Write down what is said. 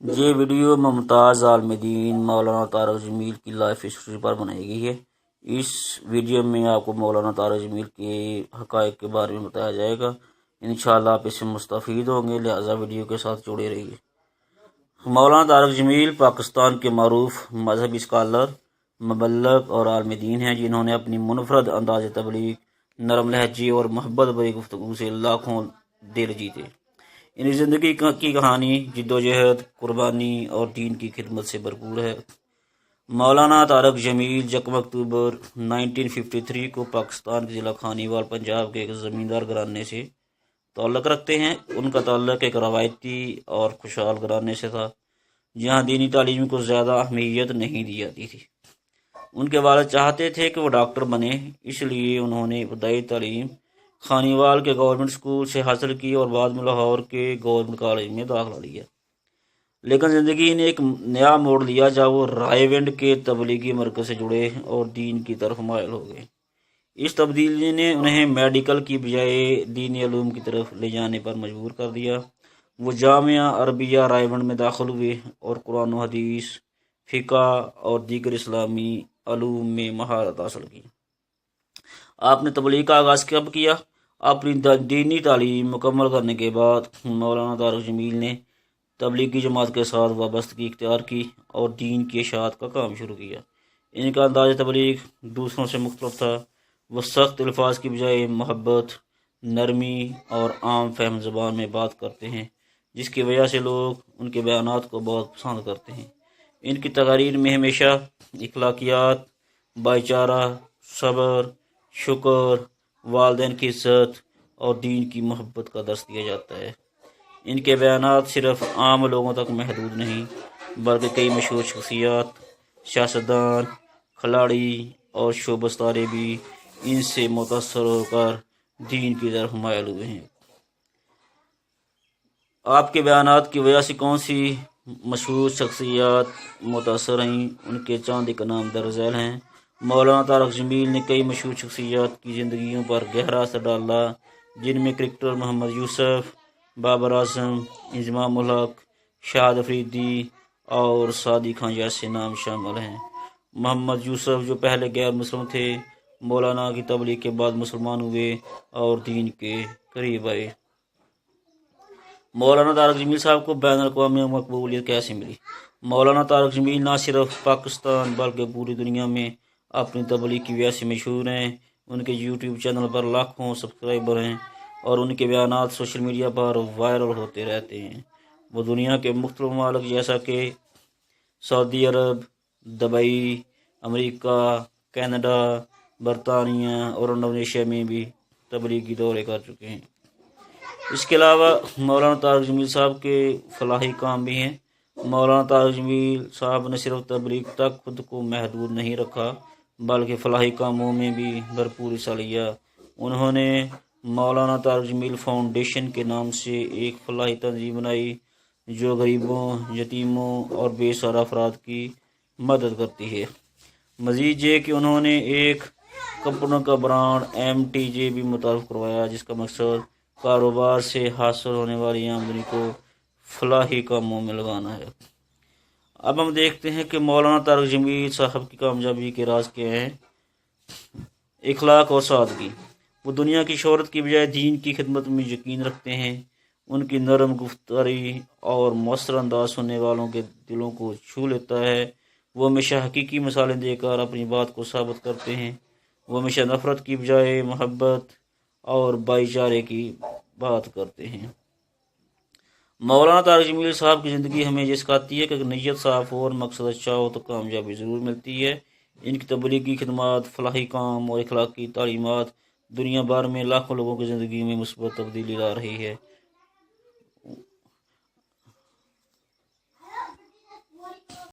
یہ ویڈیو ممتاز عالم دین مولانا طارق جمیل کی life history پر بنائی گئی ہے۔ اس ویڈیو میں آپ کو مولانا طارق جمیل کے حقائق کے بارے میں بتایا جائے گا۔ انشاءاللہ آپ اس سے مستفید ہوں گے، لہذا ویڈیو کے ساتھ جڑے رہیے۔ مولانا طارق جمیل پاکستان کے معروف مذہبی اسکالر، مبلغ اور عالم دین ہیں، جنہوں نے اپنی منفرد انداز تبلیغ، نرم لہجے اور محبت بھری گفتگو سے لاکھوں دل جیتے۔ ان کی زندگی کی کہانی جدوجہد، قربانی اور دین کی خدمت سے بھرپور ہے۔ مولانا طارق جمیل یکم اکتوبر 1953 کو پاکستان کے ضلع خانیوال پنجاب کے ایک زمیندار گھرانے سے تعلق رکھتے ہیں۔ ان کا تعلق ایک روایتی اور خوشحال گھرانے سے تھا، جہاں دینی تعلیم کو زیادہ اہمیت نہیں دی جاتی تھی۔ ان کے والد چاہتے تھے کہ وہ ڈاکٹر بنے، اس لیے انہوں نے ابتدائی تعلیم خانیوال کے گورنمنٹ اسکول سے حاصل کی اور بعد میں لاہور کے گورنمنٹ کالج میں داخلہ لیا۔ لیکن زندگی نے ایک نیا موڑ لیا جب وہ رائے ونڈ کے تبلیغی مرکز سے جڑے اور دین کی طرف مائل ہو گئے۔ اس تبدیلی نے انہیں میڈیکل کی بجائے دینی علوم کی طرف لے جانے پر مجبور کر دیا۔ وہ جامعہ عربیہ رائے ونڈ میں داخل ہوئے اور قرآن و حدیث، فقہ اور دیگر اسلامی علوم میں مہارت حاصل کی۔ آپ نے تبلیغ کا آغاز کب کیا؟ اپنی دینی تعلیم مکمل کرنے کے بعد مولانا طارق جمیل نے تبلیغی جماعت کے ساتھ وابستگی اختیار کی اور دین کی اشاعت کا کام شروع کیا۔ ان کا انداز تبلیغ دوسروں سے مختلف تھا۔ وہ سخت الفاظ کی بجائے محبت، نرمی اور عام فہم زبان میں بات کرتے ہیں، جس کی وجہ سے لوگ ان کے بیانات کو بہت پسند کرتے ہیں۔ ان کی تقاریر میں ہمیشہ اخلاقیات، بھائی چارہ، صبر، شکر، والدین کی عزت اور دین کی محبت کا درس دیا جاتا ہے۔ ان کے بیانات صرف عام لوگوں تک محدود نہیں، بلکہ کئی مشہور شخصیات، سیاستدان، کھلاڑی اور شعبہ ستارے بھی ان سے متاثر ہو کر دین کی طرف مائل ہوئے ہیں۔ آپ کے بیانات کی وجہ سے کون سی مشہور شخصیات متاثر ہیں؟ ان کے چند ایک نام درج ذیل ہیں۔ مولانا طارق جمیل نے کئی مشہور شخصیات کی زندگیوں پر گہرا اثر ڈالا، جن میں کرکٹر محمد یوسف، بابر اعظم، انضمام الحق، شہاد افریدی اور سعدی خان جیسے نام شامل ہیں۔ محمد یوسف، جو پہلے غیر مسلم تھے، مولانا کی تبلیغ کے بعد مسلمان ہوئے اور دین کے قریب آئے۔ مولانا طارق جمیل صاحب کو بین الاقوامی مقبولیت کیسے ملی؟ مولانا طارق جمیل نہ صرف پاکستان بلکہ پوری دنیا میں اپنی تبلیغ کی وجہ سے مشہور ہیں۔ ان کے یوٹیوب چینل پر لاکھوں سبسکرائبر ہیں اور ان کے بیانات سوشل میڈیا پر وائرل ہوتے رہتے ہیں۔ وہ دنیا کے مختلف ممالک جیسا کہ سعودی عرب، دبئی، امریکہ، کینیڈا، برطانیہ اور انڈونیشیا میں بھی تبلیغی دورے کر چکے ہیں۔ اس کے علاوہ مولانا طارق جمیل صاحب کے فلاحی کام بھی ہیں۔ مولانا طارق جمیل صاحب نے صرف تبلیغ تک خود کو محدود نہیں رکھا، بلکہ فلاحی کاموں میں بھی بھرپور حصہ لیا۔ انہوں نے مولانا طارق جمیل فاؤنڈیشن کے نام سے ایک فلاحی تنظیم بنائی، جو غریبوں، یتیموں اور بے سہارا افراد کی مدد کرتی ہے۔ مزید یہ کہ انہوں نے ایک کپڑوں کا برانڈ MTJ بھی متعارف کروایا، جس کا مقصد کاروبار سے حاصل ہونے والی آمدنی کو فلاحی کاموں میں لگانا ہے۔ اب ہم دیکھتے ہیں کہ مولانا طارق جمیل صاحب کی کامیابی کے راز کیا ہیں۔ اخلاق اور سادگی۔ وہ دنیا کی شہرت کی بجائے دین کی خدمت میں یقین رکھتے ہیں۔ ان کی نرم گفتاری اور مؤثر انداز سننے والوں کے دلوں کو چھو لیتا ہے۔ وہ ہمیشہ حقیقی مثالیں دے کر اپنی بات کو ثابت کرتے ہیں۔ وہ ہمیشہ نفرت کی بجائے محبت اور بھائی چارے کی بات کرتے ہیں۔ مولانا طارق جمیل صاحب کی زندگی ہمیں یہ سکھاتی ہے کہ نیت صاف ہو اور مقصد اچھا ہو تو کامیابی ضرور ملتی ہے۔ ان کی تبلیغی خدمات، فلاحی کام اور اخلاقی تعلیمات دنیا بھر میں لاکھوں لوگوں کی زندگی میں مثبت تبدیلی لا رہی ہے۔